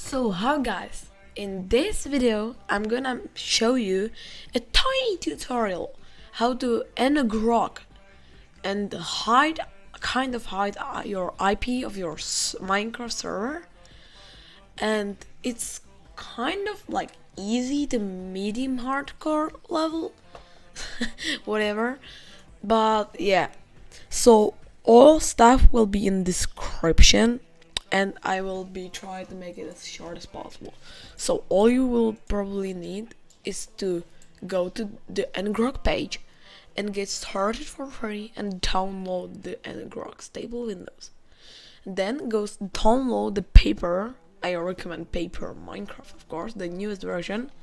So hi guys, in this video I'm gonna show you a tiny tutorial how to end a grok and hide your IP of your Minecraft server, and it's kind of like easy to medium hardcore level whatever, but yeah, so all stuff will be in description and I will be trying to make it as short as possible. So all you will probably need is to go to the ngrok page and get started for free and download the ngrok stable Windows. Then go download the paper. I recommend paper Minecraft, of course, the newest version,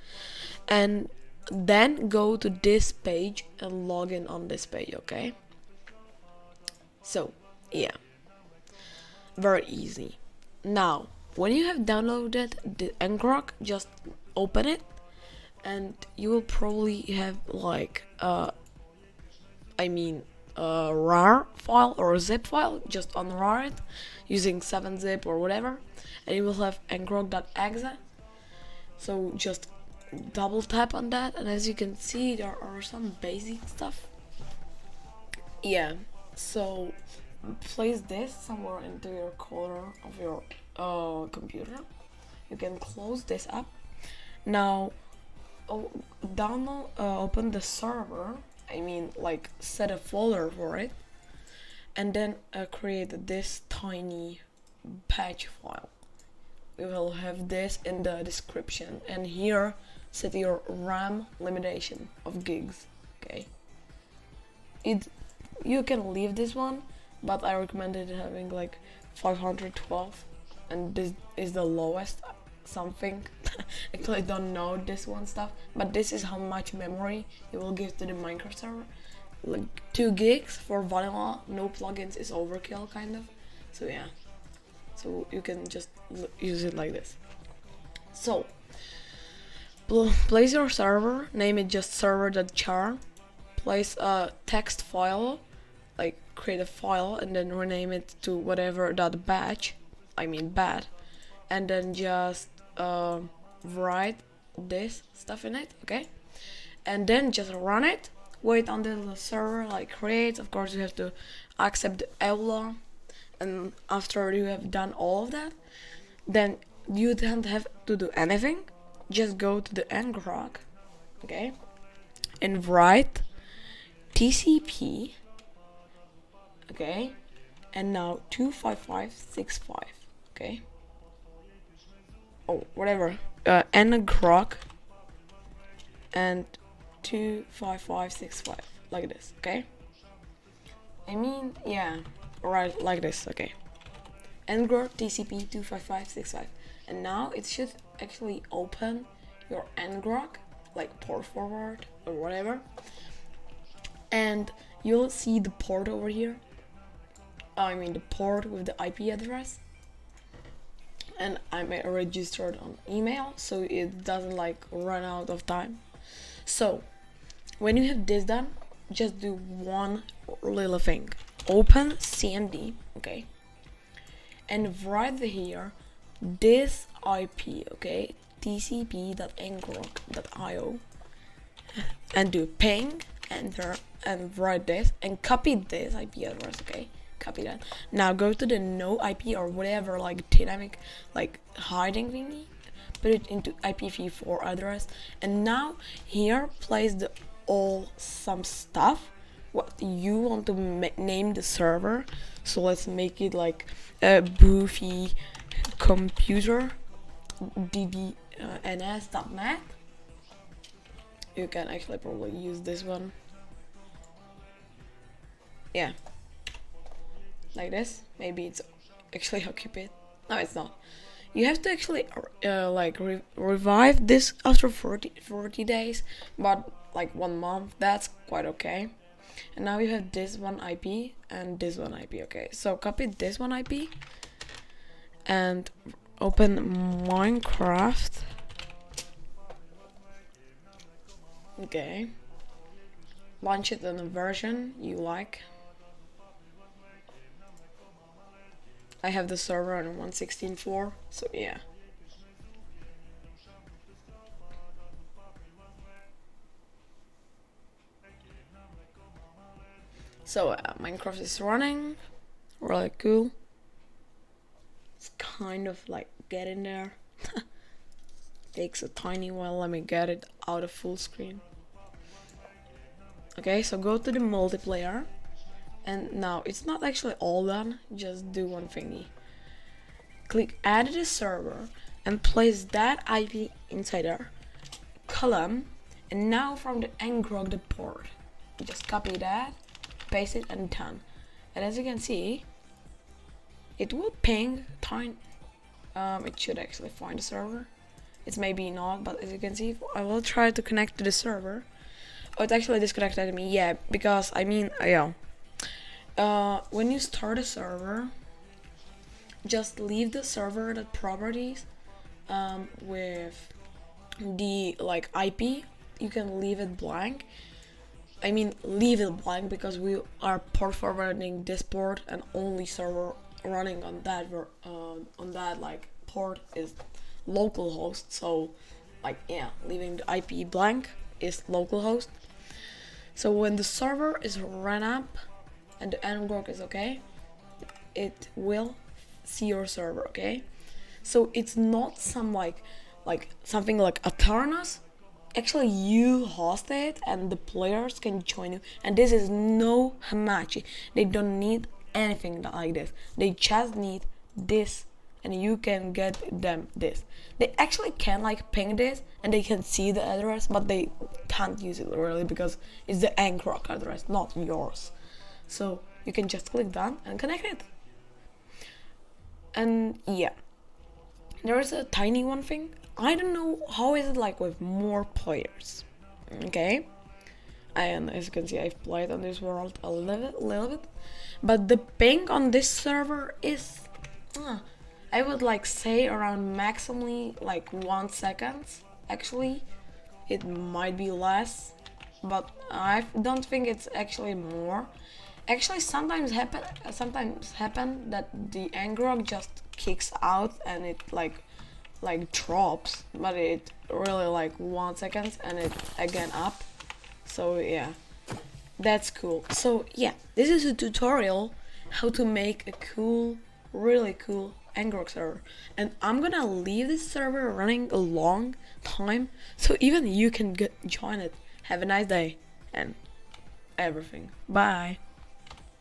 and then go to this page and log in on this page. Okay, so yeah, very easy. Now when you have downloaded the ngrok, just open it and you will probably have like a rar file or a zip file. Just unrar it using 7-zip or whatever, and you will have ngrok.exe. So just double tap on that, and as you can see there are some basic stuff. Yeah, so place this somewhere into your corner of your computer. You can close this up. Now open the server, like set a folder for it, and then create this tiny patch file. We will have this in the description, and here set your RAM limitation of gigs. Okay, you can leave this one, but I recommended having like 512, and this is the lowest something. Actually, I don't know this one stuff, but this is how much memory you will give to the Minecraft server. Like 2 gigs for vanilla, no plugins is overkill kind of. So yeah, so you can just use it like this. So place your server, name it just server.char, place a text file, like create a file and then rename it to whatever .batch, bad, and then just write this stuff in it. Okay, and then just run it. Wait until the server creates. Of course you have to accept the EULA, and after you have done all of that, then you don't have to do anything. Just go to the ngrok, okay, and write TCP, okay, and now 25565, okay, whatever, ngrok and 25565, like this. Okay, yeah, right, like this. Okay, ngrok TCP 25565, and now it should actually open your ngrok, like port forward or whatever, and you'll see the port over here. The port with the IP address, and I'm registered on email, so it doesn't run out of time. So when you have this done, just do one little thing: open CMD, okay, and write here this IP, okay, tcp.ngrok.io, and do ping, enter, and write this, and copy this IP address. Okay, copy that. Now go to the no IP or whatever dynamic hiding thingy, put it into IPv4 address, and now here place some stuff what you want to name the server. So let's make it a boofy computer ddns.net. You can actually probably use this one. Yeah, like this. Maybe it's actually occupied. No, it's not. You have to actually revive this after 40 days, but 1 month, that's quite okay. And now you have this one IP and this one IP. Okay, so copy this one IP and open Minecraft. Okay, launch it in a version you like. I have the server on 1.16.4, so yeah. So Minecraft is running, really cool. It's kind of like getting there. Takes a tiny while. Let me get it out of full screen. Okay, so go to the multiplayer, and now it's not actually all done. Just do one thingy. Click add the server and place that IP inside there. Column, and now from the ngrok the port. You just copy that, paste it, and done. And as you can see, it will ping tiny. It should actually find the server. It's maybe not, but as you can see, I will try to connect to the server. Oh, it actually disconnected me. Yeah, because I mean, when you start a server, just leave the server the properties with the like IP. You can leave it blank. I mean, leave it blank because we are port forwarding this port, and only server running on that like port is localhost. So like, yeah, leaving the IP blank is localhost. So when the server is run up and the ngrok is okay, it will see your server. Okay, so it's not some like something like Aternos. Actually, you host it and the players can join you, and this is no HAMACHI. They don't need anything like this. They just need this, and you can get them this. They actually can like ping this, and they can see the address, but they can't use it really because it's the ngrok address, not yours. So you can just click done and connect it. And yeah, there is a tiny one thing. I don't know how is it like with more players. Okay, and as you can see, I've played on this world a little bit, but the ping on this server is I would like say around maximally like 1 second. Actually, it might be less, but I don't think it's actually more. Actually, sometimes happen that the ngrok just kicks out and it like drops, but it really like 1 second and it again up. So yeah, that's cool. So yeah, this is a tutorial how to make a cool, really cool ngrok server, and I'm gonna leave this server running a long time so even you can join it. Have a nice day and everything. Bye.